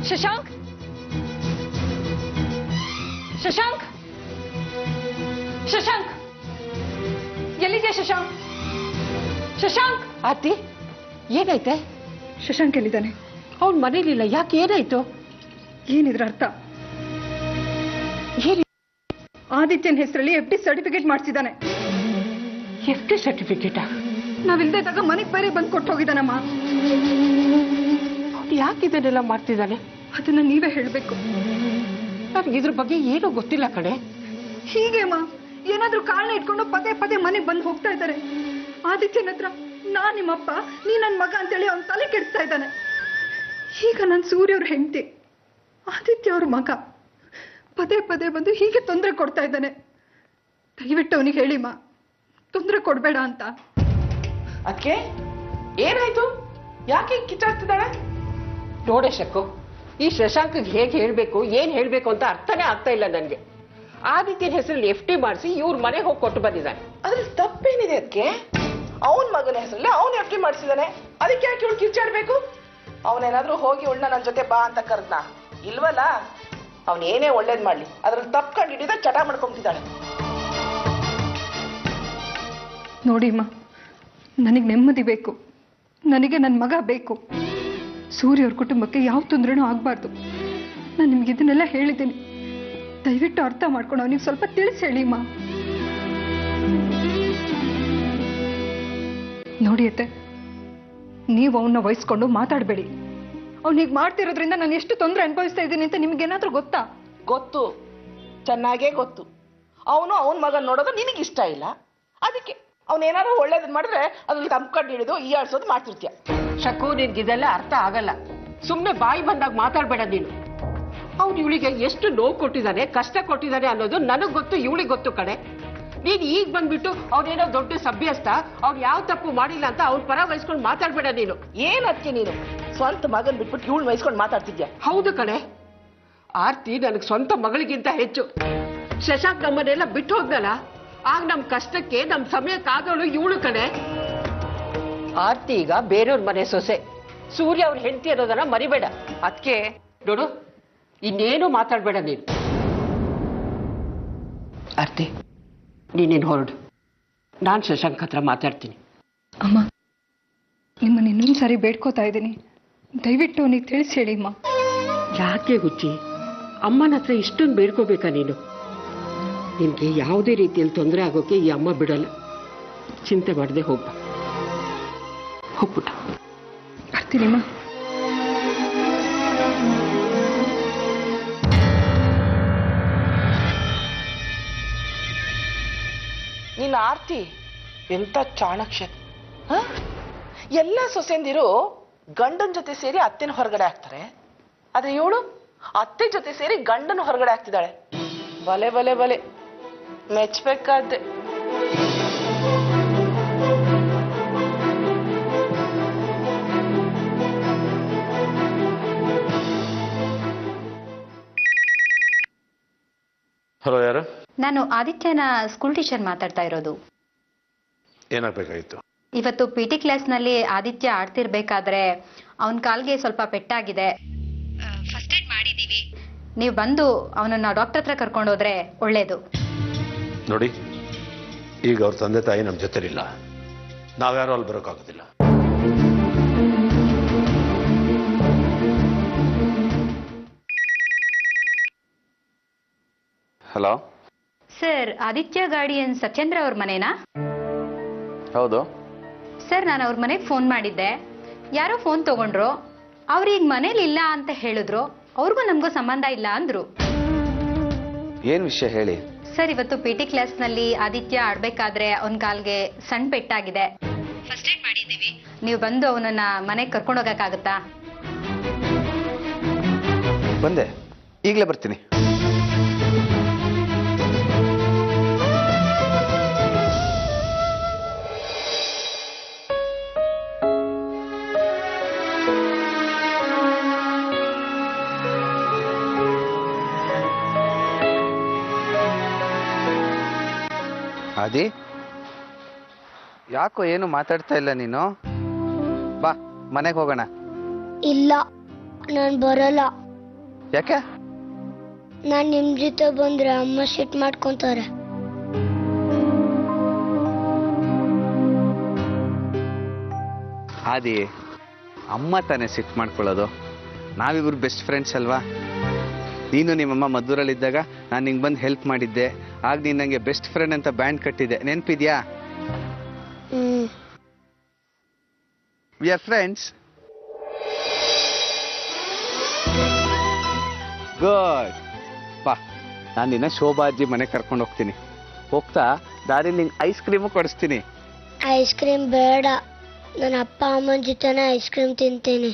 ಶಶಾಂಕ್ ಶಶಾಂಕ್ ಶಶಾಂಕ್ ಎಲ್ಲಿದ್ಯಾ ಶಶಾಂಕ್? ಶಶಾಂಕ್ ಆತಿ ಏನಾಯ್ತೆ? ಶಶಾಂಕ್ ಎಲ್ಲಿದ್ದಾನೆ? ಅವನ್ ಮನೇಲಿಲ್ಲ. ಯಾಕೆ ಏನಾಯ್ತು? ಏನಿದ್ರ ಅರ್ಥ? ಆದಿತ್ಯನ ಹೆಸರಲ್ಲಿ FD ಸರ್ಟಿಫಿಕೇಟ್ ಮಾಡಿಸಿದ್ದಾನೆ. FD ಸರ್ಟಿಫಿಕೇಟಾ? ನಾವಿಲ್ದೇ ಇದ್ದಾಗ ಮನೆಗೆ ಬೇರೆ ಬಂದು ಕೊಟ್ಟು ಹೋಗಿದ್ದಾನಮ್ಮ. ಅವ್ನು ಯಾಕೆ ಇದನ್ನೆಲ್ಲ ಮಾಡ್ತಿದ್ದಾನೆ? ಅದನ್ನ ನೀವೇ ಹೇಳ್ಬೇಕು. ನನಗೆ ಇದ್ರ ಬಗ್ಗೆ ಏನೂ ಗೊತ್ತಿಲ್ಲ ಕಣೆ. ಹೀಗೆ ಅಮ್ಮ ಏನಾದ್ರೂ ಕಾರಣ ಇಟ್ಕೊಂಡು ಪದೇ ಪದೇ ಮನೆಗೆ ಬಂದು ಹೋಗ್ತಾ ಇದ್ದಾರೆ. ಆದಿತ್ಯನ ಹತ್ರ ನಾನ್ ನಿಮ್ಮಪ್ಪ, ನೀ ನನ್ನ ಮಗ ಅಂತೇಳಿ ಅವ್ನ ತಲೆ ಕೆಡಿಸ್ತಾ ಇದ್ದಾನೆ. ಈಗ ನಾನು ಸೂರ್ಯ ಅವ್ರ ಹೆಂಡತಿ, ಆದಿತ್ಯ ಅವ್ರ ಮಗ. ಪದೇ ಪದೇ ಬಂದು ಹೀಗೆ ತೊಂದರೆ ಕೊಡ್ತಾ ಇದ್ದಾನೆ. ದಯವಿಟ್ಟು ಅವನಿಗೆ ಹೇಳಿಮ್ಮ, ತೊಂದರೆ ಕೊಡ್ಬೇಡ ಅಂತ. ಅದಕ್ಕೆ ಏನಾಯ್ತು? ಯಾಕೆ ಕಿತ್ತಾಡ್ತಿದ್ದಾಳೆ? ನೋಡೆ ಶಕ್ಕು, ಈ ಶಶಾಂಕ್ಗೆ ಹೇಗೆ ಹೇಳ್ಬೇಕು ಏನ್ ಹೇಳ್ಬೇಕು ಅಂತ ಅರ್ಥನೇ ಆಗ್ತಾ ಇಲ್ಲ ನನ್ಗೆ. ಆದಿತ್ಯನ ಹೆಸರಲ್ಲಿ FD ಮಾಡಿಸಿ ಇವ್ರ ಮನೆಗೆ ಹೋಗಿ ಕೊಟ್ಟು ಬಂದಿದ್ದಾನೆ. ಅದ್ರಲ್ಲಿ ತಪ್ಪೇನಿದೆ? ಅದಕ್ಕೆ ಅವನ್ ಮಗನ ಹೆಸರಲ್ಲಿ ಅವನು FD ಮಾಡಿಸಿದಾನೆ. ಅದಕ್ಕೆ ಯಾಕೆ ಇವಳು ಕಿಚ್ಚಾಡ್ಬೇಕು? ಅವನೇನಾದ್ರೂ ಹೋಗಿ ಉಳ್ಳ ನನ್ನ ಜೊತೆ ಬಾ ಅಂತ ಕರೆದ್ನ? ಇಲ್ವಲ್ಲ. ಅವನ್ ಏನೇ ಒಳ್ಳೇದ್ ಮಾಡ್ಲಿ, ಅದ್ರಲ್ಲಿ ತಪ್ಪು ಕಂಡು ಹಿಡಿದ ಚಟ ಮಾಡ್ಕೊಂತಿದ್ದಾಳೆ. ನೋಡಿಮ್ಮ, ನನಗೆ ನೆಮ್ಮದಿ ಬೇಕು. ನನಗೆ ನನ್ನ ಮಗ ಬೇಕು. ಸೂರ್ಯ ಅವ್ರ ಕುಟುಂಬಕ್ಕೆ ಯಾವ ತೊಂದರೆನೂ ಆಗಬಾರ್ದು. ನಾನು ನಿಮ್ಗೆ ಇದನ್ನೆಲ್ಲ ಹೇಳಿದ್ದೀನಿ. ದಯವಿಟ್ಟು ಅರ್ಥ ಮಾಡ್ಕೊಂಡು ಅವನಿಗೆ ಸ್ವಲ್ಪ ತಿಳಿಸಿ ಹೇಳಿಮ್ಮ. ನೋಡಿ ಅತ್ತೆ, ನೀವು ಅವನ್ನ ವಹಿಸ್ಕೊಂಡು ಮಾತಾಡಬೇಡಿ. ಅವ್ನಿಗೆ ಮಾಡ್ತಿರೋದ್ರಿಂದ ನಾನು ಎಷ್ಟು ತೊಂದರೆ ಅನುಭವಿಸ್ತಾ ಇದ್ದೀನಿ ಅಂತ ನಿಮ್ಗೇನಾದ್ರೂ ಗೊತ್ತಾ? ಗೊತ್ತು, ಚೆನ್ನಾಗೇ ಗೊತ್ತು. ಅವನು ಅವನ ಮಗನ್ ನೋಡೋದು ನಿನಗಿಷ್ಟ ಇಲ್ಲ. ಅದಕ್ಕೆ ಅವನೇನಾದ್ರು ಒಳ್ಳೇದ್ ಮಾಡಿದ್ರೆ ಅದ್ರಲ್ಲಿ ಕಂಪ್ಕಂಡು ಹಿಡಿದು ಈಯಾಡ್ಸೋದು ಮಾಡ್ತಿರ್ತೀಯ. ಶಕ್ಕು, ನಿನ್ಗಿದೆಲ್ಲ ಅರ್ಥ ಆಗಲ್ಲ. ಸುಮ್ಮನೆ ಬಾಯಿ ಬಂದಾಗ ಮಾತಾಡ್ಬೇಡ ನೀನು. ಅವ್ನು ಇವಳಿಗೆ ಎಷ್ಟು ನೋವು ಕೊಟ್ಟಿದ್ದಾನೆ, ಕಷ್ಟ ಕೊಟ್ಟಿದ್ದಾನೆ ಅನ್ನೋದು ನನಗ್ ಗೊತ್ತು, ಇವಳಿಗೆ ಗೊತ್ತು ಕಣೆ. ನೀನ್ ಈಗ ಬಂದ್ಬಿಟ್ಟು ಅವ್ನೇನೋ ದೊಡ್ಡ ಸಭ್ಯಸ್ಥ, ಅವ್ನು ಯಾವ ತಪ್ಪು ಮಾಡಿಲ್ಲ ಅಂತ ಅವ್ನ ಪರ ವಹಿಸ್ಕೊಂಡು ಮಾತಾಡ್ಬೇಡ ನೀನು. ಏನಕ್ಕೆ ನೀನು ಸ್ವಂತ ಮಗನ್ ಬಿಟ್ಬಿಟ್ಟು ಇವಳು ವಹಿಸ್ಕೊಂಡು ಮಾತಾಡ್ತಿದ್ಯಾ? ಹೌದು ಕಣೆ, ಆರ್ತಿ ನನಗೆ ಸ್ವಂತ ಮಗಳಿಗಿಂತ ಹೆಚ್ಚು. ಶಶಾಂಕ್ ನಮ್ಮನ್ನೆಲ್ಲ ಬಿಟ್ಟು ಹೋದ್ನಲ್ಲ, ಆಗ ನಮ್ ಕಷ್ಟಕ್ಕೆ ನಮ್ ಸಮಯಕ್ಕಾದವಳು ಇವಳು ಕಣೆ. ಆರ್ತಿ ಈಗ ಬೇರೆಯವ್ರ ಮನೆ ಸೊಸೆ, ಸೂರ್ಯ ಅವ್ರ ಹೆಂಡತಿ ಅನ್ನೋದನ್ನ ಮರಿಬೇಡ. ಅದಕ್ಕೆ ನೋಡು, ಇನ್ನೇನು ಮಾತಾಡ್ಬೇಡ ನೀನು. ಆರ್ತಿ, ನೀನೇನು ಹೊರಡು, ನಾನು ಶಶಾಂಕ್ ಹತ್ರ ಮಾತಾಡ್ತೀನಿ. ಅಮ್ಮ, ನಿಮ್ಮನ್ನ ಇನ್ನೊಂದು ಸಾರಿ ಬೇಡ್ಕೋತಾ ಇದ್ದೀನಿ. ದಯವಿಟ್ಟು ಅವನಿಗೆ ತಿಳಿಸಿ ಹೇಳಿಮ್ಮ. ಯಾಕೆ ಹುಚ್ಚಿ, ಅಮ್ಮನ ಹತ್ರ ಇಷ್ಟೊಂದು ಬೇಡ್ಕೋಬೇಕಾ ನೀನು? ನಿನ್ಗೆ ಯಾವುದೇ ರೀತಿಯಲ್ಲಿ ತೊಂದರೆ ಆಗೋಕೆ ಈ ಅಮ್ಮ ಬಿಡಲ್ಲ. ಚಿಂತೆ ಮಾಡದೆ ಹೋಗ್ಬ, ಹೋಗ್ಬಿಟ್ಟ. ಬರ್ತೀನಿಮ್ಮ. ನಿನ್ನ ಆರ್ತಿ ಎಂತ ಚಾಣಕ್ಷ. ಎಲ್ಲ ಸೊಸೆಂದಿರು ಗಂಡನ ಜೊತೆ ಸೇರಿ ಅತ್ತೆನ ಹೊರಗಡೆ ಹಾಕ್ತಾರೆ. ಆದ್ರೆ ಇವಳು ಅತ್ತೆ ಜೊತೆ ಸೇರಿ ಗಂಡನ ಹೊರಗಡೆ ಹಾಕ್ತಿದ್ದಾಳೆ. ಬಲೆ ಬಲೆ ಬಲೆ, ಮೆಚ್ಚಬೇಕಾದ್ದೆ. ಹಲೋ, ಯಾರು? ನಾನು ಆದಿತ್ಯನ ಸ್ಕೂಲ್ ಟೀಚರ್ ಮಾತಾಡ್ತಾ ಇರೋದು. ಏನಾಗಬೇಕಾಗಿತ್ತು? ಇವತ್ತು PT ಕ್ಲಾಸ್ನಲ್ಲಿ ಆದಿತ್ಯ ಆಡ್ತಿರ್ಬೇಕಾದ್ರೆ ಅವನ ಕಾಲ್ಗೆ ಸ್ವಲ್ಪ ಪೆಟ್ಟಾಗಿದೆ. ಫಸ್ಟ್ ಏಡ್ ಮಾಡಿದೀವಿ. ನೀವು ಬಂದು ಅವನನ್ನ ಡಾಕ್ಟರ್ ಹತ್ರ ಕರ್ಕೊಂಡೋದ್ರೆ ಒಳ್ಳೇದು. ನೋಡಿ, ಈಗ ಅವ್ರ ತಂದೆ ತಾಯಿ ನಮ್ಮ ಜೊತೆಲಿಲ್ಲ. ನಾವ್ಯಾರು ಅಲ್ಲಿ ಬರೋಕ್ಕಾಗೋದಿಲ್ಲ. Hello sir, Aditya guardian Satyendra ಅವ್ರ ಮನೆನಾ? ಹೌದು ಸರ್, ನಾನು ಅವ್ರ ಮನೆಗೆ ಫೋನ್ ಮಾಡಿದ್ದೆ. ಯಾರೋ ಫೋನ್ ತಗೊಂಡ್ರು. ಅವ್ರೀಗ ಮನೇಲಿ ಇಲ್ಲ ಅಂತ ಹೇಳಿದ್ರು. ಅವ್ರಿಗೂ ನಮಗೂ ಸಂಬಂಧ ಇಲ್ಲ ಅಂದ್ರು. ಏನ್ ವಿಷಯ ಹೇಳಿ. ಸರ್, ಇವತ್ತು PT ಕ್ಲಾಸ್ನಲ್ಲಿ ಆದಿತ್ಯ ಆಡ್ಬೇಕಾದ್ರೆ ಅವನ ಕಾಲ್ಗೆ ಸಣ್ಣ ಪೆಟ್ಟಾಗಿದೆ. ಫಸ್ಟ್ ಏಡ್ ಮಾಡಿದ್ದೀವಿ. ನೀವು ಬಂದು ಅವನನ್ನ ಮನೆಗೆ ಕರ್ಕೊಂಡು ಹೋಗಕ್ಕಾಗತ್ತಾ? ಬಂದೆ, ಈಗಲೇ ಬರ್ತೀನಿ. ಆದಿ, ಯಾಕೋ ಏನು ಮಾತಾಡ್ತಾ ಇಲ್ಲ ನೀನು? ಬಾ, ಮನೆಗೆ ಹೋಗೋಣ. ಇಲ್ಲ, ನಾನು ಬರಲ್ಲ. ಯಾಕೆ? ನಾನ್ ನಿಮ್ ಜೊತೆ ಬಂದ್ರೆ ಅಮ್ಮ ಸಿಟ್ ಮಾಡ್ಕೊಂತಾರೆ. ಆದಿ, ಅಮ್ಮ ತಾನೇ ಸಿಟ್ ಮಾಡ್ಕೊಳ್ಳೋದು. ನಾವಿಬ್ರು ಬೆಸ್ಟ್ ಫ್ರೆಂಡ್ಸ್ ಅಲ್ವಾ? ನೀನು ನಿಮ್ಮಮ್ಮ ಮದ್ದೂರಲ್ಲಿದ್ದಾಗ ನಾನು ನಿಂಗೆ ಬಂದು ಹೆಲ್ಪ್ ಮಾಡಿದ್ದೆ. ಆಗ ನೀನು ನನಗೆ ಬೆಸ್ಟ್ ಫ್ರೆಂಡ್ ಅಂತ ಬ್ಯಾಂಡ್ ಕಟ್ಟಿದ್ದೆ, ನೆನಪಿದ್ಯಾ? We are friends. ಗುಡ್. ಬಾ, ನಾನು ನಿನ್ನ ಶೋಭಾ ಅಜ್ಜಿ ಮನೆ ಕರ್ಕೊಂಡು ಹೋಗ್ತೀನಿ. ಹೋಗ್ತಾ ದಾರಿಲಿ ನಿಂಗೆ ಐಸ್ ಕ್ರೀಮು ಕೊಡಿಸ್ತೀನಿ. ಐಸ್ ಕ್ರೀಮ್ ಬೇಡ, ನನ್ನ ಅಪ್ಪ ಅಮ್ಮನ ಜೊತೆನೆ ಐಸ್ ಕ್ರೀಮ್ ತಿಂತೀನಿ.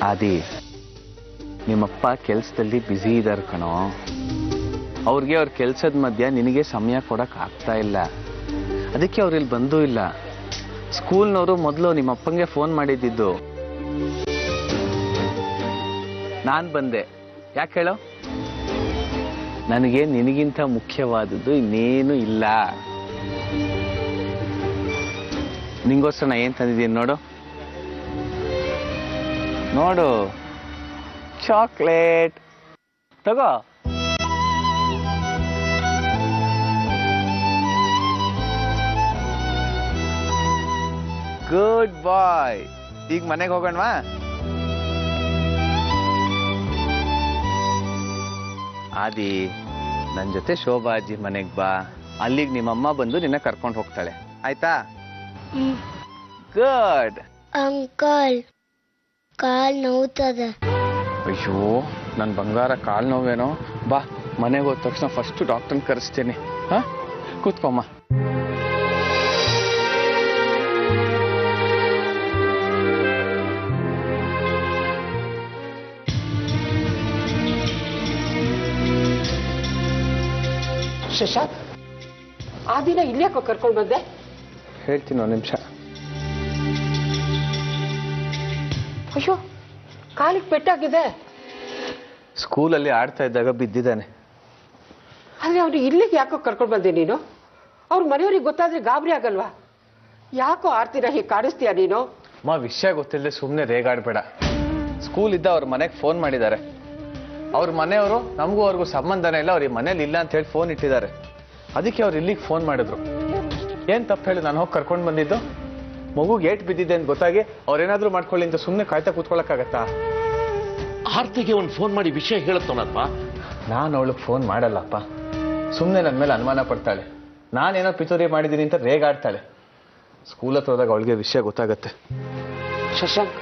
ಆದಿ, ನಿಮ್ಮಪ್ಪ ಕೆಲ್ಸದಲ್ಲಿ ಬ್ಯುಸಿ ಇದ್ದಾರೆ ಕಣೋ. ಅವ್ರಿಗೆ ಅವ್ರ ಕೆಲ್ಸದ ಮಧ್ಯ ನಿನಗೆ ಸಮಯ ಕೊಡಕ್ ಆಗ್ತಾ ಇಲ್ಲ. ಅದಕ್ಕೆ ಅವ್ರಿಲ್ಲಿ ಬಂದೂ ಇಲ್ಲ. ಸ್ಕೂಲ್ನವರು ಮೊದಲು ನಿಮ್ಮಪ್ಪಂಗೆ ಫೋನ್ ಮಾಡಿದ್ದು. ನಾನ್ ಬಂದೆ. ಯಾಕೆ ಹೇಳೋ? ನನಗೆ ನಿನಗಿಂತ ಮುಖ್ಯವಾದದ್ದು ಇನ್ನೇನು ಇಲ್ಲ. ನಿಂಗೋಸ್ಕರ ನಾ ಏನ್ ತಂದಿದ್ದೀನಿ ನೋಡು. ನೋಡು, ಚಾಕ್ಲೇಟ್ ತಗೋ. ಗುಡ್ ಬಾಯ್. ಈಗ ಮನೆಗೆ ಹೋಗೋಣವಾ? ಆದಿ, ನನ್ನ ಜೊತೆ ಶೋಭಾ ಅಜ್ಜಿ ಮನೆಗೆ ಬಾ. ಅಲ್ಲಿಗೆ ನಿಮ್ಮಮ್ಮ ಬಂದು ನಿನ್ನ ಕರ್ಕೊಂಡು ಹೋಗ್ತಾಳೆ, ಆಯ್ತಾ? ಗುಡ್. ಅಂಕಲ್, ಕಾಲ್ ನೋವ್ತದೆ. ಅಯ್ಯೋ, ನನ್ನ ಬಂಗಾರ ಕಾಲು ನೋವೇನೋ. ಬಾ, ಮನೆಗೆ ಹೋದ ತಕ್ಷಣ ಫಸ್ಟ್ ಡಾಕ್ಟರ್ನ ಕರೆಸ್ತೀನಿ. ಹಾ, ಕೂತ್ಕೊಮ್ಮ. ಶಶಾಂಕ್, ಆ ದಿನ ಇಲ್ಯಾಕೋ ಕರ್ಕೊಂಡು ಬಂದೆ? ಹೇಳ್ತೀನಿ, ಒಂದು ನಿಮಿಷ. ಅಯ್ಯೋ, ಕಾಲಿಗೆ ಪೆಟ್ಟಾಗಿದೆ. ಸ್ಕೂಲಲ್ಲಿ ಆಡ್ತಾ ಇದ್ದಾಗ ಬಿದ್ದಿದ್ದಾನೆ. ಆದ್ರೆ ಅವ್ರು ಇಲ್ಲಿಗೆ ಯಾಕೋ ಕರ್ಕೊಂಡು ಬಂದೆ ನೀನು? ಅವ್ರ ಮನೆಯವ್ರಿಗೆ ಗೊತ್ತಾದ್ರೆ ಗಾಬರಿ ಆಗಲ್ವಾ? ಯಾಕೋ ಆರ್ತಿನ ಹೀಗೆ ಕಾಡಿಸ್ತೀಯ ನೀನು? ವಿಷಯ ಗೊತ್ತಿಲ್ಲದೆ ಸುಮ್ಮನೆ ರೇಗಾಡ್ಬೇಡ. ಸ್ಕೂಲ್ ಇದ್ದ ಅವ್ರ ಮನೆಗೆ ಫೋನ್ ಮಾಡಿದ್ದಾರೆ. ಅವ್ರ ಮನೆಯವರು ನಮಗೂ ಅವ್ರಿಗೂ ಸಂಬಂಧನೇ ಇಲ್ಲ, ಅವ್ರ ಮನೇಲಿ ಇಲ್ಲ ಅಂತ ಹೇಳಿ ಫೋನ್ ಇಟ್ಟಿದ್ದಾರೆ. ಅದಕ್ಕೆ ಅವ್ರು ಇಲ್ಲಿಗೆ ಫೋನ್ ಮಾಡಿದ್ರು. ಏನ್ ತಪ್ಪು ಹೇಳಿ ನಾನು ಹೋಗಿ ಕರ್ಕೊಂಡು ಬಂದಿದ್ದು? ಮಗುಗೆ ಏಟ್ ಬಿದ್ದಿದೆ ಅಂತ ಗೊತ್ತಾಗಿ ಅವ್ರೇನಾದ್ರೂ ಮಾಡ್ಕೊಳ್ಳಿ ಅಂತ ಸುಮ್ಮನೆ ಕಾಯ್ತಾ ಕೂತ್ಕೊಳ್ಳೋಕ್ಕಾಗತ್ತಾ? ಆರ್ತಿಗೆ ಒಂದು ಫೋನ್ ಮಾಡಿ ವಿಷಯ ಹೇಳುತ್ತಾನಪ್ಪ. ನಾನು ಅವಳಿಗೆ ಫೋನ್ ಮಾಡಲ್ಲಪ್ಪ. ಸುಮ್ಮನೆ ನನ್ನ ಮೇಲೆ ಅನುಮಾನ ಪಡ್ತಾಳೆ. ನಾನೇನೋ ಪಿತೂರಿ ಮಾಡಿದ್ದೀನಿ ಅಂತ ರೇಗಾಡ್ತಾಳೆ. ಸ್ಕೂಲ್ ಹತ್ರ ಹೋದಾಗ ಅವಳಿಗೆ ವಿಷಯ ಗೊತ್ತಾಗತ್ತೆ. ಶಶಾಂಕ್,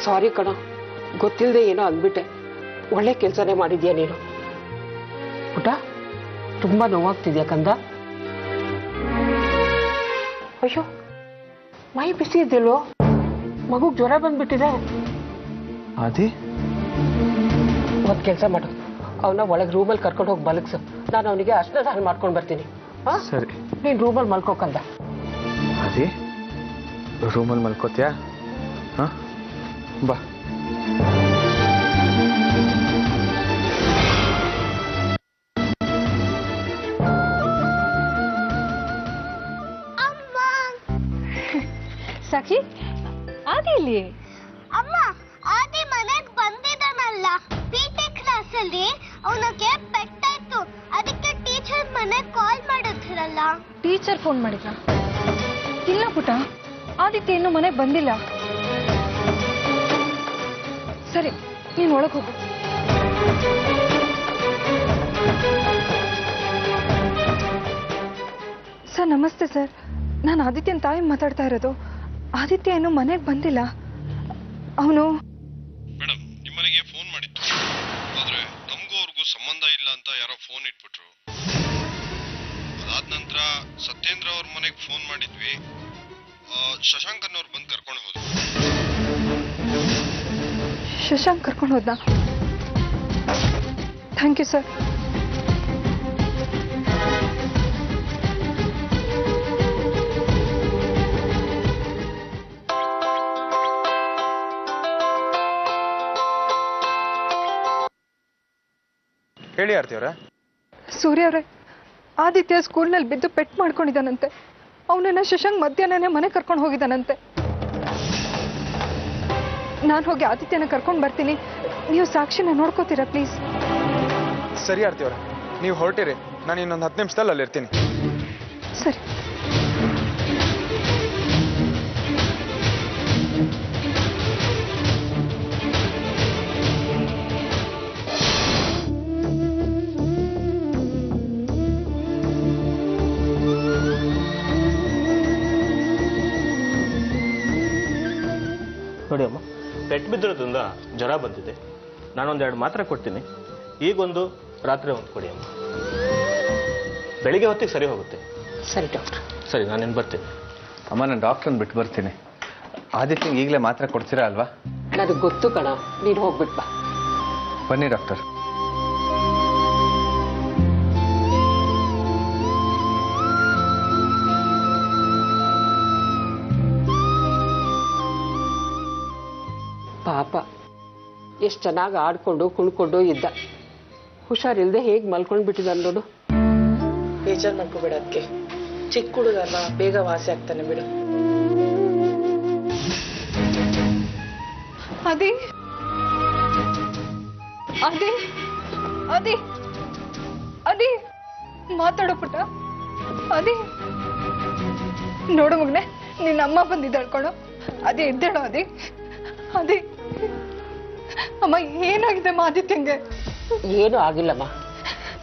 ಸಾರಿ ಕಣ, ಗೊತ್ತಿಲ್ಲದೆ ಏನೋ ಅಂದ್ಬಿಟ್ಟೆ. ಒಳ್ಳೆ ಕೆಲಸನೇ ಮಾಡಿದ್ಯಾ ನೀನು. ಪುಟ, ತುಂಬಾ ನೋವಾಗ್ತಿದ್ಯಾ ಕಂದ? ಅಯ್ಯೋ, ಮೈ ಬಿಸಿ ಇದ್ದಿಲ್ವೋ? ಮಗುಗ್ ಜ್ವರ ಬಂದ್ಬಿಟ್ಟಿದೆ. ಆದಿ, ಒಂದ್ ಕೆಲಸ ಮಾಡು, ಅವನ ಒಳಗೆ ರೂಮಲ್ಲಿ ಕರ್ಕೊಂಡು ಹೋಗಿ ಮಲಗ್ಸು. ನಾನು ಅವನಿಗೆ ಅರ್ಶಿನ ದಾನ ಮಾಡ್ಕೊಂಡು ಬರ್ತೀನಿ. ಸರಿ. ನೀನ್ ರೂಮಲ್ಲಿ ಮಲ್ಕೋಕಂದ. ಆದಿ, ರೂಮಲ್ಲಿ ಮಲ್ಕೋತ್ಯಾ? ಹಾ, ಬಾ. ಸಖಿ, ಆದಿ ಇಲ್ಲಿ? ಅಮ್ಮ, ಆದಿ ಮನೆಗ್ ಬಂದಿದ್ದಾನಲ್ಲ, ಪಿಟಿ ಕ್ಲಾಸ್ ಅಲ್ಲಿ ಅವನಿಗೆ ಪೆಟ್ಟಾಯ್ತು. ಅದಕ್ಕೆ ಟೀಚರ್ ಮನೆಗ್ ಕಾಲ್ ಮಾಡಿದ್ರಲ್ಲ. ಟೀಚರ್ ಫೋನ್ ಮಾಡಿದ್ರಾ? ಇಲ್ಲ ಪುಟ, ಆದಿತ್ಯ ಇನ್ನು ಮನೆಗೆ ಬಂದಿಲ್ಲ. ಸರಿ, ನೀನು ಒಳಗೆ ಹೋಗು. ಸರ್, ನಮಸ್ತೆ ಸರ್. ನಾನು ಆದಿತ್ಯನ ತಾಯಿ ಮಾತಾಡ್ತಾ ಇರೋದು. ಆದಿತ್ಯ ಇನ್ನು ಮನೆಗೆ ಬಂದಿಲ್ಲ. ಅವನು ಮೇಡಮ್, ನಿಮ್ಮನೆಗೆ ಫೋನ್ ಮಾಡಿತ್ತು. ಆದ್ರೆ ನಮಗೂ ಅವ್ರಿಗೂ ಸಂಬಂಧ ಇಲ್ಲ ಅಂತ ಯಾರೋ ಫೋನ್ ಇಟ್ಬಿಟ್ರು. ಅದಾದ ನಂತರ ಸತ್ಯೇಂದ್ರ ಅವ್ರ ಮನೆಗೆ ಫೋನ್ ಮಾಡಿದ್ವಿ. ಶಶಾಂಕ್ ಅನ್ನೋರು ಬಂದು ಕರ್ಕೊಂಡು ಹೋದ್ರು. ಶಶಾಂಕ್ ಕರ್ಕೊಂಡು ಹೋದ್ನಾ? Thank you sir. ಹೇಳಿ ಆರ್ತಿ ಅವರ. ಸೂರ್ಯ ಅವರೇ, ಆದಿತ್ಯ ಸ್ಕೂಲ್ನಲ್ಲಿ ಬಿದ್ದು ಪೆಟ್ ಮಾಡ್ಕೊಂಡಿದ್ದಾನಂತೆ. ಅವನನ್ನ ಶಶಾಂಕ್ ಮಧ್ಯಾಹ್ನನೇ ಮನೆ ಕರ್ಕೊಂಡು ಹೋಗಿದ್ದಾನಂತೆ. ನಾನು ಹೋಗಿ ಆದಿತ್ಯನ ಕರ್ಕೊಂಡು ಬರ್ತೀನಿ, ನೀವು ಸಾಕ್ಷಿನ ನೋಡ್ಕೋತೀರಾ ಪ್ಲೀಸ್? ಸರಿ ಆರ್ತಿ ಅವರೇ, ನೀವು ಹೊರಟಿರಿ, ನಾನು ಇನ್ನೊಂದು 10 ನಿಮಿಷದಲ್ಲಿ ಅಲ್ಲಿರ್ತೀನಿ. ಸರಿ. ನೋಡಿ ಅಮ್ಮ, ಪೆಟ್ಟು ಬಿದ್ದಿರೋದ್ರಿಂದ ಜ್ವರ ಬಂದಿದೆ. ನಾನೊಂದು 2 ಮಾತ್ರೆ ಕೊಡ್ತೀನಿ, ಈಗೊಂದು ರಾತ್ರಿ ಒಂದು ಕೊಡಿ ಅಮ್ಮ. ಬೆಳಿಗ್ಗೆ ಹೊತ್ತಿಗೆ ಸರಿ ಹೋಗುತ್ತೆ. ಸರಿ ಡಾಕ್ಟರ್. ಸರಿ, ನಾನೇನು ಬರ್ತೀನಿ. ಅಮ್ಮ, ನಾನು ಡಾಕ್ಟ್ರನ್ನ ಬಿಟ್ಟು ಬರ್ತೀನಿ. ಆದಿತ್ಯಂಗೆ ಈಗಲೇ ಮಾತ್ರೆ ಕೊಡ್ತೀರಾ ಅಲ್ವಾ? ನನಗೆ ಗೊತ್ತು ಕಣ, ನೀನು ಹೋಗ್ಬಿಟ್ ಬಾ. ಬನ್ನಿ ಡಾಕ್ಟರ್. ಪಾಪ ಎಷ್ಟು ಚೆನ್ನಾಗಿ ಆಡ್ಕೊಂಡು ಕುಣ್ಕೊಂಡು ಇದ್ದ. ಹುಷಾರಿಲ್ದೆ ಹೇಗೆ ಮಲ್ಕೊಂಡು ಬಿಟ್ಟಿದ್ದಾನೆ ನೋಡು. ಬೇಜಾರು ಮಾಡ್ಕೋಬೇಡ ಅದಕ್ಕೆ, ಚಿಕ್ಕ ಹುಡುಗಲ್ಲ, ಬೇಗ ವಾಸಿ ಆಗ್ತಾನೆ ಬಿಡು. ಅದಿ ಅದಿ ಅದಿ ಅದಿ ಮಾತಾಡೋ ಪುಟ್ಟ. ಅದಿ ನೋಡು ಮಗನೆ, ನಿನ್ನ ಅಮ್ಮ ಬಂದಿದ್ದಾಳ್ಕೊಳು. ಅದೇ ಇದ್ದೇಳೋ ಅದಿ. ಅದಿ ಅಮ್ಮ, ಏನಾಗಿದೆ ಆದಿತ್ಯಂಗೆ? ಏನೂ ಆಗಿಲ್ಲಮ್ಮ.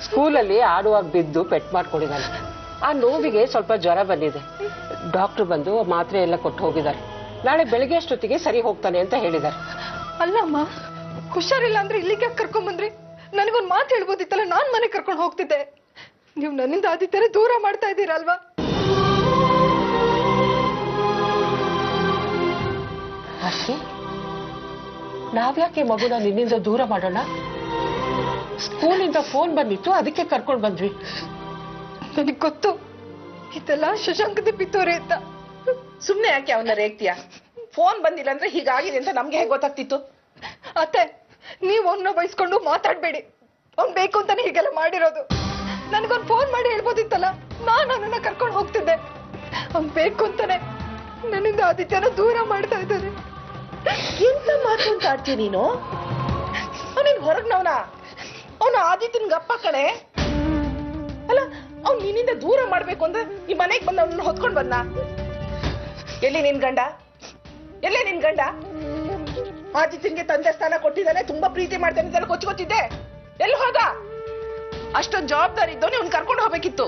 ಸ್ಕೂಲಲ್ಲಿ ಆಡುವಾಗ ಬಿದ್ದು ಪೆಟ್ಟು ಮಾಡ್ಕೊಂಡಿದ್ದಾನೆ. ಆ ನೋವಿಗೆ ಸ್ವಲ್ಪ ಜ್ವರ ಬಂದಿದೆ. ಡಾಕ್ಟರ್ ಬಂದು ಮಾತ್ರೆ ಎಲ್ಲ ಕೊಟ್ಟು ಹೋಗಿದ್ದಾರೆ. ನಾಳೆ ಬೆಳಗ್ಗೆ ಅಷ್ಟೊತ್ತಿಗೆ ಸರಿ ಹೋಗ್ತಾನೆ ಅಂತ ಹೇಳಿದ್ದಾರೆ. ಅಲ್ಲಮ್ಮ, ಹುಷಾರಿಲ್ಲ ಅಂದ್ರೆ ಇಲ್ಲಿಗೆ ಕರ್ಕೊಂಡ್ ಬಂದ್ರಿ? ನನಗೊಂದು ಮಾತು ಹೇಳ್ಬೋದಿತ್ತಲ್ಲ, ನಾನ್ ಮನೆ ಕರ್ಕೊಂಡು ಹೋಗ್ತಿದ್ದೆ. ನೀವು ನನ್ನಿಂದ ಆದಿತ್ಯನ ದೂರ ಮಾಡ್ತಾ ಇದ್ದೀರಲ್ವಾ? ಅಷ್ಟೇ, ನಾವ್ಯಾಕೆ ಮಗುನ ನಿನ್ನಿಂದ ದೂರ ಮಾಡೋಣ? ಸ್ಕೂಲಿಂದ ಫೋನ್ ಬಂದಿತ್ತು, ಅದಕ್ಕೆ ಕರ್ಕೊಂಡು ಬಂದ್ವಿ. ನನಗ್ ಗೊತ್ತು ಇದೆಲ್ಲ ಶಶಾಂಕದ ಪಿತ್ತೂರಿ ಅಂತ. ಸುಮ್ನೆ ಯಾಕೆ ಅವನ್ನ ರೇಗ್ತೀಯ? ಫೋನ್ ಬಂದಿಲ್ಲ ಅಂದ್ರೆ ಹೀಗಾಗಿದೆ ಅಂತ ನಮ್ಗೆ ಹೇಗೆ ಗೊತ್ತಾಗ್ತಿತ್ತು? ಅತ್ತೆ, ನೀವ್ ಅವನ್ನ ಬಯಸ್ಕೊಂಡು ಮಾತಾಡ್ಬೇಡಿ. ಅವ್ನ್ ಬೇಕು ಅಂತಾನೆ ಹೀಗೆಲ್ಲ ಮಾಡಿರೋದು. ನನ್ಗೊಂದು ಫೋನ್ ಮಾಡಿ ಹೇಳ್ಬೋದಿತ್ತಲ್ಲ, ನಾನ್ ಅವನನ್ನ ಕರ್ಕೊಂಡು ಹೋಗ್ತಿದ್ದೆ. ಅವ್ನ್ ಬೇಕು ಅಂತಾನೆ ನನ್ನಿಂದ ಆದಿತ್ಯನ ದೂರ ಮಾಡ್ತಾ ಇದ್ದಾರೆ. ಎಂತ ಮಾತು ಅಂತ ಆಡ್ತೀಯ ನೀನು? ಅವನಿನ್ ಹೊರಗ್ನವನ, ಅವನು ಆದಿತ್ಯನ್ ಗಪ್ಪ ಕಣೆ. ಅಲ್ಲ, ಅವ್ನು ನಿನ್ನಿಂದ ದೂರ ಮಾಡ್ಬೇಕು ಅಂದ್ರೆ ಈ ಮನೆಗೆ ಬಂದ ಅವನನ್ನ ಹೊತ್ಕೊಂಡ್ ಬಂದ. ಎಲ್ಲಿ ನಿನ್ ಗಂಡ? ಎಲ್ಲೇ ನಿನ್ ಗಂಡ? ಆದಿತ್ಯನ್ಗೆ ತಂದೆ ಸ್ಥಾನ ಕೊಟ್ಟಿದ್ದಾನೆ, ತುಂಬಾ ಪ್ರೀತಿ ಮಾಡ್ತಾನೆ ಅಂತ ಗೊತ್ತಿದ್ದೆ. ಎಲ್ಲಿ ಹೋಗ? ಅಷ್ಟೊಂದು ಜವಾಬ್ದಾರಿ ಇದ್ದವನು ಇವ್ನು ಕರ್ಕೊಂಡು ಹೋಗ್ಬೇಕಿತ್ತು.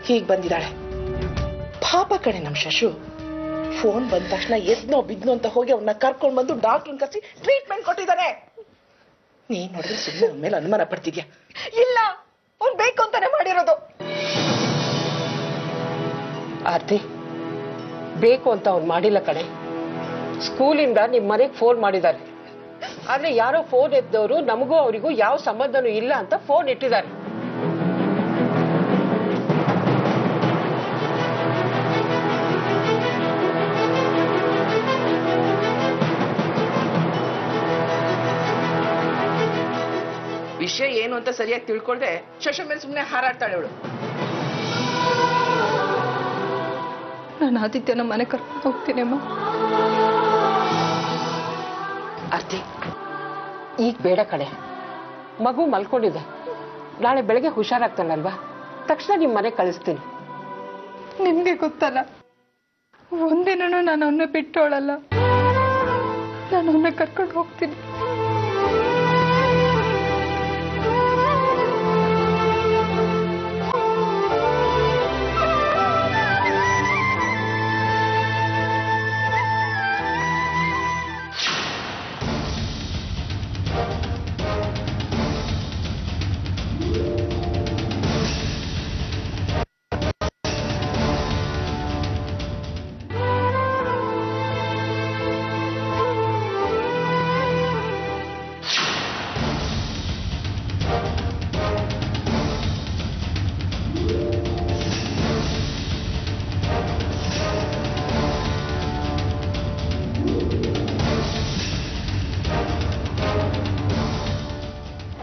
ಹೀಗ್ ಬಂದಿದ್ದಾಳೆ. ಪಾಪ ಕಣೆ ನಮ್ ಶಶು. ಫೋನ್ ಬಂದ ತಕ್ಷಣ ಎದ್ನೋ ಬಿದ್ನೋ ಅಂತ ಹೋಗಿ ಅವನ್ನ ಕರ್ಕೊಂಡ್ ಬಂದು ಡಾಕ್ಟರ್ನ ಕರ್ಸಿ ಟ್ರೀಟ್ಮೆಂಟ್ ಕೊಟ್ಟಿದ್ದಾನೆ. ನೀನ್ ನೋಡಿದ್ರೆ ಸುಮ್ಮನೆ ಅವನ ಮೇಲೆ ಅನುಮಾನ ಪಡ್ತಿದ್ಯಾ? ಇಲ್ಲ, ಅವ್ನ್ ಬೇಕು ಅಂತಾನೆ ಮಾಡಿರೋದು. ಆರ್ತಿ, ಬೇಕು ಅಂತ ಅವ್ನು ಮಾಡಿಲ್ಲ ಕಣೆ. ಸ್ಕೂಲಿಂದ ನಿಮ್ ಮನೆಗೆ ಫೋನ್ ಮಾಡಿದ್ದಾರೆ. ಆದ್ರೆ ಯಾರೋ ಫೋನ್ ಎದ್ದವರು ನಮಗೂ ಅವರಿಗೂ ಯಾವ ಸಂಬಂಧನೂ ಇಲ್ಲ ಅಂತ ಫೋನ್ ಇಟ್ಟಿದ್ದಾರೆ. ವಿಷಯ ಏನು ಅಂತ ಸರಿಯಾಗಿ ತಿಳ್ಕೊಳ್ದೆ ಶಶ ಮೇಲೆ ಸುಮ್ಮನೆ ಹಾರಾಡ್ತಾಳೆ ಅವಳು. ನಾನು ಆದಿತ್ಯನ ಮನೆ ಕರ್ಕೊಂಡು ಹೋಗ್ತೀನಿ ಅಮ್ಮ. ಆರ್ತಿ, ಈಗ ಬೇಡ ಕಣೆ. ಮಗು ಮಲ್ಕೊಂಡಿದೆ, ನಾಳೆ ಬೆಳಗ್ಗೆ ಹುಷಾರಾಗ್ತಾನಲ್ವಾ, ತಕ್ಷಣ ನಿಮ್ ಮನೆ ಕಳಿಸ್ತೀನಿ. ನಿಮ್ಗೆ ಗೊತ್ತಲ್ಲ, ಒಂದಿನೂ ನಾನು ಅವನ್ನ ಬಿಟ್ಟೋಳಲ್ಲ. ನಾನು ಅವನ್ನ ಕರ್ಕೊಂಡು ಹೋಗ್ತೀನಿ.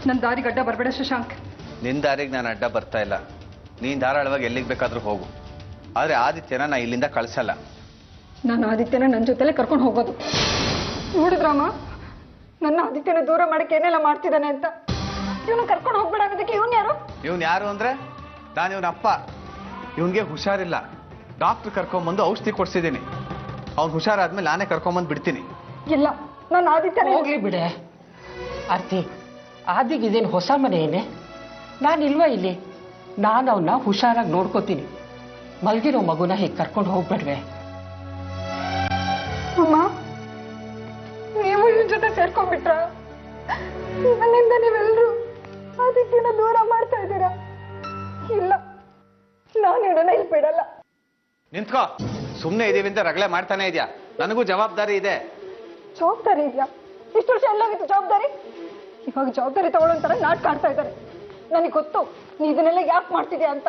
ನನ್ನ ದಾರಿಗೆ ಅಡ್ಡ ಬರಬೇಡ ಶಶಾಂಕ್. ನಿನ್ ದಾರಿಗೆ ನಾನು ಅಡ್ಡ ಬರ್ತಾ ಇಲ್ಲ. ನೀನ್ ಧಾರಾಳವಾಗಿ ಎಲ್ಲಿಗೆ ಬೇಕಾದ್ರೂ ಹೋಗು. ಆದರೆ ಆದಿತ್ಯನ ನಾ ಇಲ್ಲಿಂದ ಕಳಿಸಲ್ಲ. ನಾನು ಆದಿತ್ಯನ ನನ್ನ ಜೊತೆಲೆ ಕರ್ಕೊಂಡು ಹೋಗೋದು. ನೋಡಿದ್ರಮ್ಮ, ನನ್ನ ಆದಿತ್ಯನ ದೂರ ಮಾಡಕ್ಕೆ ಏನೆಲ್ಲ ಮಾಡ್ತಿದ್ದಾನೆ ಅಂತ. ಇವನು ಕರ್ಕೊಂಡು ಹೋಗ್ಬೇಡ ಅನ್ನೋದಕ್ಕೆ ಇವನ್ ಯಾರು? ಇವನ್ ಯಾರು ಅಂದ್ರೆ ನಾನು ಇವನ ಅಪ್ಪ. ಇವನ್ಗೆ ಹುಷಾರಿಲ್ಲ, ಡಾಕ್ಟರ್ ಕರ್ಕೊಂಬಂದು ಔಷಧಿ ಕೊಡ್ಸಿದ್ದೀನಿ. ಅವ್ನು ಹುಷಾರಾದ್ಮೇಲೆ ನಾನೇ ಕರ್ಕೊಂಬಂದು ಬಿಡ್ತೀನಿ. ಇಲ್ಲ, ನಾನು ಆದಿತ್ಯನ ಹೋಗ್ಲಿ ಬಿಡೆ ಆರ್ತಿ. ಆದಿಗಿದೇನು ಹೊಸ ಮನೆ ಏನೇ? ನಾನಿಲ್ವಾ ಇಲ್ಲಿ? ನಾನು ಅವನ್ನ ಹುಷಾರಾಗಿ ನೋಡ್ಕೋತೀನಿ. ಮಲ್ಗಿರೋ ಮಗುನ ಹೀಗೆ ಕರ್ಕೊಂಡು ಹೋಗ್ಬೇಡ್ವೆ. ಅಮ್ಮ, ನೀವು ಇವನ್ ಜೊತೆ ಸೇರ್ಕೊಂಡ್ಬಿಟ್ರ? ನನ್ನಿಂದ ನೀವೆಲ್ಲರೂ ಆದಿತ್ಯನ ದೂರ ಮಾಡ್ತಾ ಇದ್ದೀರಾ. ಇಲ್ಲ, ನಾನು ಇವನನ್ನ ಇಲ್ಲಿ ಬಿಡಲ್ಲ. ನಿಂತ್ಕೋ. ಸುಮ್ಮನೆ ಇದೀವಿ ಅಂತ ರಗಳೆ ಮಾಡ್ತಾನೆ ಇದೆಯಾ? ನನಗೂ ಜವಾಬ್ದಾರಿ ಇದೆ. ಜವಾಬ್ದಾರಿ ಇದೆಯಾ? ಇಷ್ಟು ವರ್ಷ ಎಲ್ಲಾಗಿತ್ತು ಜವಾಬ್ದಾರಿ? ಇವಾಗ ಜವಾಬ್ದಾರಿ ತಗೊಳ್ಳೋಂತರ ನಾಟಕ ಆಡ್ತಾ ಇದ್ದಾರೆ. ನನಗೆ ಗೊತ್ತು ನೀ ಇದನ್ನೆಲ್ಲ ಯಾಕೆ ಮಾಡ್ತಿದ್ಯಾ ಅಂತ.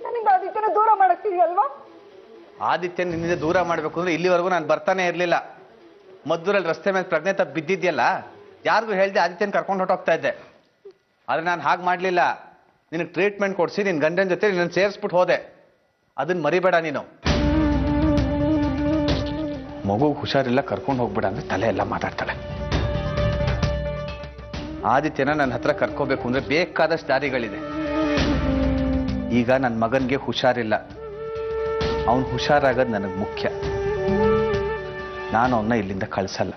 ನನಗೆ ಆದಿತ್ಯನ ದೂರ ಮಾಡಕ್ತಿದ್ಯಲ್ವಾ? ಆದಿತ್ಯ ನಿನ್ನಿಂದ ದೂರ ಮಾಡಬೇಕು ಅಂದ್ರೆ ಇಲ್ಲಿವರೆಗೂ ನಾನು ಬರ್ತಾನೆ ಇರಲಿಲ್ಲ. ಮದ್ದೂರಲ್ಲಿ ರಸ್ತೆ ಮೇಲೆ ಪ್ರಜ್ಞೆ ತಪ್ಪು ಬಿದ್ದಿದ್ಯಲ್ಲ, ಯಾರಿಗೂ ಹೇಳ್ದೆ ಆದಿತ್ಯನ ಕರ್ಕೊಂಡು ಹೊಟ್ಟೋಗ್ತಾ ಇದ್ದೆ. ಆದರೆ ನಾನು ಹಾಗೆ ಮಾಡಲಿಲ್ಲ. ನಿನಗೆ ಟ್ರೀಟ್ಮೆಂಟ್ ಕೊಡಿಸಿ ನಿನ್ನ ಗಂಡನ ಜೊತೆ ನಿನ್ನ ಸೇರಿಸ್ಬಿಟ್ಟು ಹೋದೆ. ಅದನ್ನ ಮರಿಬೇಡ ನೀನು. ಮಗು ಹುಷಾರಿಲ್ಲ, ಕರ್ಕೊಂಡು ಹೋಗ್ಬೇಡ ಅಂದ್ರೆ ತಲೆ ಎಲ್ಲ ಮಾತಾಡ್ತಾಳೆ. ಆದಿತ್ಯನ ನನ್ನ ಹತ್ರ ಕರ್ಕೋಬೇಕು ಅಂದ್ರೆ ಬೇಕಾದಷ್ಟು ದಾರಿಗಳಿದೆ. ಈಗ ನನ್ನ ಮಗನಿಗೆ ಹುಷಾರಿಲ್ಲ, ಅವನು ಹುಷಾರಾಗೋದು ನನಗೆ ಮುಖ್ಯ. ನಾನು ಅವನ್ನ ಇಲ್ಲಿಂದ ಕಳಿಸಲ್ಲ.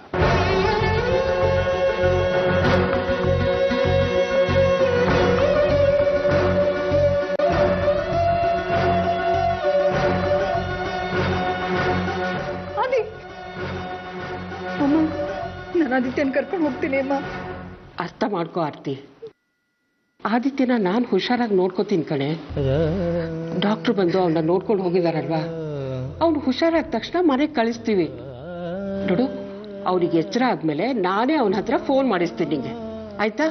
ನಾನು ಆದಿತ್ಯನ ಕರ್ಕೊಂಡು ಹೋಗ್ತೀನಿ ಅಮ್ಮ. ಅರ್ಥ ಮಾಡ್ಕೋ ಆರ್ತಿ. ಆದಿತ್ಯನ ನಾನು ಹುಷಾರಾಗಿ ನೋಡ್ಕೋತೀನಿ ಕಣೆ. ಡಾಕ್ಟ್ರು ಬಂದು ಅವನ್ನ ನೋಡ್ಕೊಂಡು ಹೋಗಿದಾರಲ್ವಾ, ಅವ್ನು ಹುಷಾರಾದ ತಕ್ಷಣ ಮನೆಗೆ ಕಳಿಸ್ತೀವಿ. ನೋಡು, ಅವ್ರಿಗೆ ಎಚ್ಚರ ಆದ್ಮೇಲೆ ನಾನೇ ಅವನ ಹತ್ರ ಫೋನ್ ಮಾಡಿಸ್ತೀನಿ ನಿಂಗೆ, ಆಯ್ತಾ?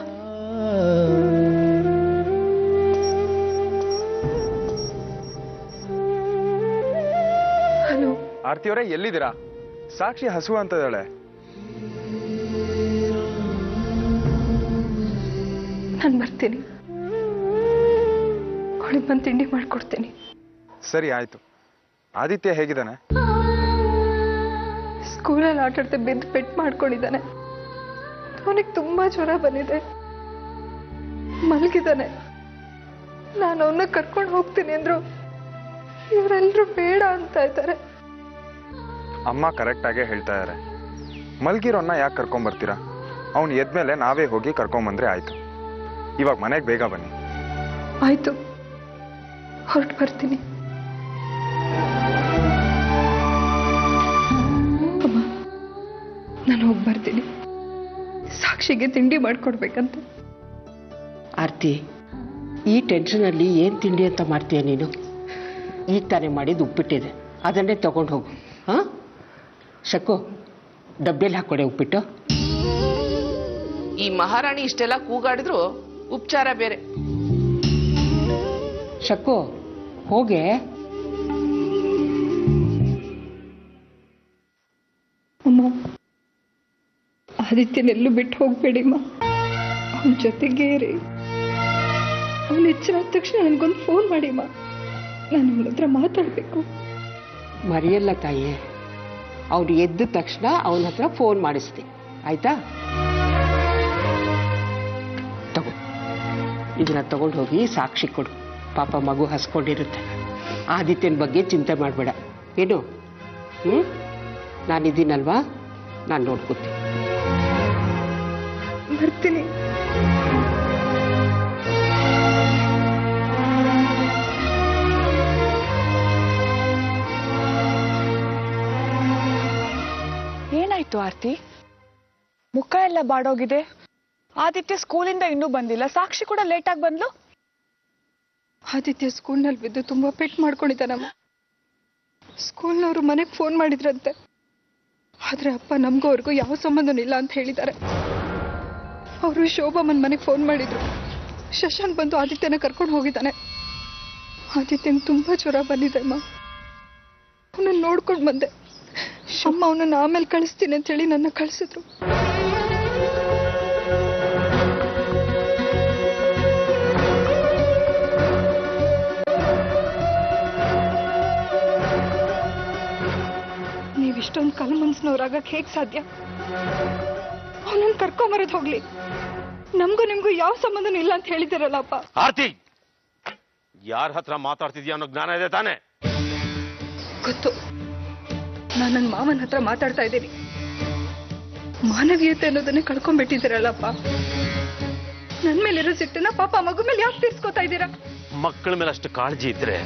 ಹಲೋ ಆರ್ತಿ ಅವರೇ, ಎಲ್ಲಿದ್ದೀರಾ? ಸಾಕ್ಷಿ ಹಸು ಅಂತದಾಳೆ. ನಾನು ಬರ್ತೀನಿ, ಅವಳಿಗೆ ಬಂದು ತಿಂಡಿ ಮಾಡ್ಕೊಡ್ತೀನಿ. ಸರಿ, ಆಯ್ತು. ಆದಿತ್ಯ ಹೇಗಿದ್ದಾನೆ? ಸ್ಕೂಲಲ್ಲಿ ಆಟಾಡ್ತಾ ಬಿದ್ದು ಪೆಟ್ಟು ಮಾಡ್ಕೊಂಡಿದ್ದಾನೆ. ಅವನಿಗೆ ತುಂಬಾ ಜ್ವರ ಬಂದಿದೆ, ಮಲಗಿದ್ದಾನೆ. ನಾನು ಅವನ್ನ ಕರ್ಕೊಂಡು ಹೋಗ್ತೀನಿ ಅಂದ್ರು ಇವರೆಲ್ಲರೂ ಬೇಡ ಅಂತ ಇದ್ದಾರೆ. ಅಮ್ಮ ಕರೆಕ್ಟ್ ಆಗೇ ಹೇಳ್ತಾ ಇದ್ದಾರೆ. ಮಲ್ಗಿರೋನ್ನ ಯಾಕೆ ಕರ್ಕೊಂಡ್ ಬರ್ತೀರಾ? ಅವ್ನು ಎದ್ಮೇಲೆ ನಾವೇ ಹೋಗಿ ಕರ್ಕೊಂಬಂದ್ರೆ ಆಯ್ತು. ಇವಾಗ ಮನೆಗೆ ಬೇಗ ಬನ್ನಿ. ಆಯ್ತು, ಹೊರಟು ಬರ್ತೀನಿ. ಅಮ್ಮ, ನಾನು ಹೋಗಿ ಬರ್ತೀನಿ. ಸಾಕ್ಷಿಗೆ ತಿಂಡಿ ಮಾಡ್ಕೊಡ್ಬೇಕಂತ. ಆರ್ತಿ, ಈ ಟೆನ್ಷನಲ್ಲಿ ಏನು ತಿಂಡಿ ಅಂತ ಮಾಡ್ತೀಯ ನೀನು? ಈಗ ತಾನೇ ಮಾಡಿದ್ದು ಉಪ್ಪಿಟ್ಟಿದೆ, ಅದನ್ನೇ ತಗೊಂಡು ಹೋಗು. ಹಾಂ, ಶಕ್ಕು, ಡಬ್ಬಿಯಲ್ಲಿ ಹಾಕ್ಕೊಡೆ ಉಪ್ಪಿಟ್ಟು. ಈ ಮಹಾರಾಣಿ ಇಷ್ಟೆಲ್ಲ ಕೂಗಾಡಿದ್ರು ಉಪಚಾರ ಬೇರೆ. ಶಕ್ಕು, ಹೋಗೆ. ಅಮ್ಮ, ಆದಿತ್ಯನೆಲ್ಲೂ ಬಿಟ್ಟು ಹೋಗ್ಬೇಡಿಮ್ಮ. ಅವನ ಜೊತೆಗೆ ಇರಿ. ಅವನು ಎಚ್ಚರಾದ ತಕ್ಷಣ ನನಗೊಂದು ಫೋನ್ ಮಾಡಿಮ್ಮ. ನಾನು ಅವನ ಹತ್ರ ಮಾತಾಡಬೇಕು. ಮರೆಯಲ್ಲ ತಾಯಿ, ಅವ್ರು ಎದ್ದ ತಕ್ಷಣ ಅವನ ಹತ್ರ ಫೋನ್ ಮಾಡಿಸ್ತೀನಿ, ಆಯ್ತಾ? ತಗೋ, ಇದನ್ನ ತಗೊಂಡು ಹೋಗಿ ಸಾಕ್ಷಿ ಕೊಡು. ಪಾಪ ಮಗು ಹಸ್ಕೊಂಡಿರುತ್ತೆ. ಆದಿತ್ಯನ ಬಗ್ಗೆ ಚಿಂತೆ ಮಾಡಬೇಡ ಏನು. ನಾನಿದ್ದೀನಲ್ವಾ, ನಾನು ನೋಡ್ಕೊತೀನಿ. ಬರ್ತೀನಿ. ಏನಾಯ್ತು ಆರ್ತಿ? ಮುಖ ಎಲ್ಲ ಬಾಡೋಗಿದೆ. ಆದಿತ್ಯ ಸ್ಕೂಲಿಂದ ಇನ್ನೂ ಬಂದಿಲ್ಲ. ಸಾಕ್ಷಿ ಕೂಡ ಲೇಟಾಗಿ ಬಂದ್ಲು. ಆದಿತ್ಯ ಸ್ಕೂಲ್ನಲ್ಲಿ ಬಿದ್ದು ತುಂಬಾ ಪೆಟ್ಟು ಮಾಡ್ಕೊಂಡಿದ್ದಾನಮ್ಮ. ಸ್ಕೂಲ್ನವರು ಮನೆಗೆ ಫೋನ್ ಮಾಡಿದ್ರಂತೆ. ಆದ್ರೆ ಅಪ್ಪ ನಮಗೂ ಅವ್ರಿಗೂ ಯಾವ ಸಂಬಂಧನೂ ಇಲ್ಲ ಅಂತ ಹೇಳಿದ್ದಾರೆ. ಅವರು ಶೋಭಮ್ಮನ ಮನೆಗೆ ಫೋನ್ ಮಾಡಿದ್ರು. ಶಶಾಂಕ್ ಬಂದು ಆದಿತ್ಯನ ಕರ್ಕೊಂಡು ಹೋಗಿದ್ದಾನೆ. ಆದಿತ್ಯನ ತುಂಬಾ ಜ್ವರ ಬಂದಿದೆ ಅಮ್ಮ. ಅವನನ್ನು ನೋಡ್ಕೊಂಡು ಬಂದೆ. ಅಮ್ಮ ಅವನನ್ನು ಆಮೇಲೆ ಕಳಿಸ್ತೀನಿ ಅಂತ ಹೇಳಿ ನನ್ನ ಕಳಿಸಿದ್ರು. ಮನ್ಸಿನವ್ರಾಗಕ್ಕೆ ಹೇಗ್ ಸಾಧ್ಯ? ಅವನನ್ನ ಕರ್ಕೊಂಬರೋದು ಹೋಗ್ಲಿ, ನಮಗೂ ನಿಮ್ಗೂ ಯಾವ ಸಂಬಂಧನೂ ಇಲ್ಲ ಅಂತ ಹೇಳಿದಿರಲ್ಲಪ್ಪ. ಆರ್ತಿ, ಯಾರ ಹತ್ರ ಮಾತಾಡ್ತಿದ್ಯಾ ಅನ್ನೋ ಜ್ಞಾನ ಇದೆ ತಾನೆ? ಗೊತ್ತು, ನಾನು ನನ್ನ ಮಾವನ ಹತ್ರ ಮಾತಾಡ್ತಾ ಇದ್ದೀನಿ. ಮಾನವೀಯತೆ ಅನ್ನೋದನ್ನೇ ಕಳ್ಕೊಂಡ್ಬಿಟ್ಟಿದ್ದೀರಲ್ಲಪ್ಪ. ನನ್ ಮೇಲಿರೋ ಸಿಟ್ಟನ್ನ ಪಾಪ ಮಗು ಮೇಲೆ ಯಾಕೆ ತೀರ್ಸ್ಕೊತಾ ಇದ್ದೀರಾ? ಮಕ್ಕಳ ಮೇಲೆ ಅಷ್ಟು ಕಾಳಜಿ ಇದ್ರೆ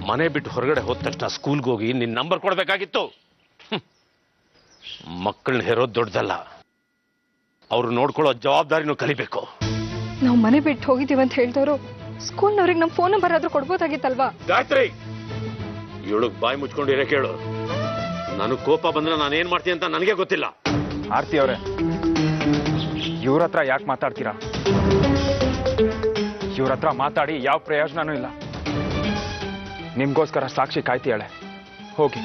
ಮನೆ ಬಿಟ್ಟು ಹೊರಗಡೆ ಹೋದ ತಕ್ಷಣ ಸ್ಕೂಲ್ಗೆ ಹೋಗಿ ನಿನ್ ನಂಬರ್ ಕೊಡ್ಬೇಕಾಗಿತ್ತು. ಮಕ್ಕಳನ್ನ ಹೆರೋದು ದೊಡ್ಡದಲ್ಲ, ಅವ್ರು ನೋಡ್ಕೊಳ್ಳೋ ಜವಾಬ್ದಾರಿನೂ ಕಲಿಬೇಕು. ನಾವು ಮನೆ ಬಿಟ್ಟು ಹೋಗಿದ್ದೀವಿ ಅಂತ ಹೇಳ್ದವರು ಸ್ಕೂಲ್ನವ್ರಿಗೆ ನಮ್ಮ ಫೋನ್ ನಂಬರ್ ಆದ್ರೂ ಕೊಡ್ಬೋದಾಗಿತ್ತಲ್ವಾ? ಗಾಯತ್ರಿ, ಇವಳಿಗೆ ಬಾಯಿ ಮುಚ್ಕೊಂಡು ಇರೇ ಕೇಳು. ನನಗೆ ಕೋಪ ಬಂದ್ರೆ ನಾನು ಏನ್ ಮಾಡ್ತೀನಿ ಅಂತ ನನಗೆ ಗೊತ್ತಿಲ್ಲ. ಆರ್ತಿ ಅವರೇ, ಇವ್ರ ಹತ್ರ ಯಾಕೆ ಮಾತಾಡ್ತೀರಾ? ಇವ್ರ ಹತ್ರ ಮಾತಾಡಿ ಯಾವ ಪ್ರಯೋಜನನೂ ಇಲ್ಲ. ನಿಮ್ಗೋಸ್ಕರ ಸಾಕ್ಷಿ ಕಾಯ್ತಿಯಾಳೆ, ಹೋಗಿ.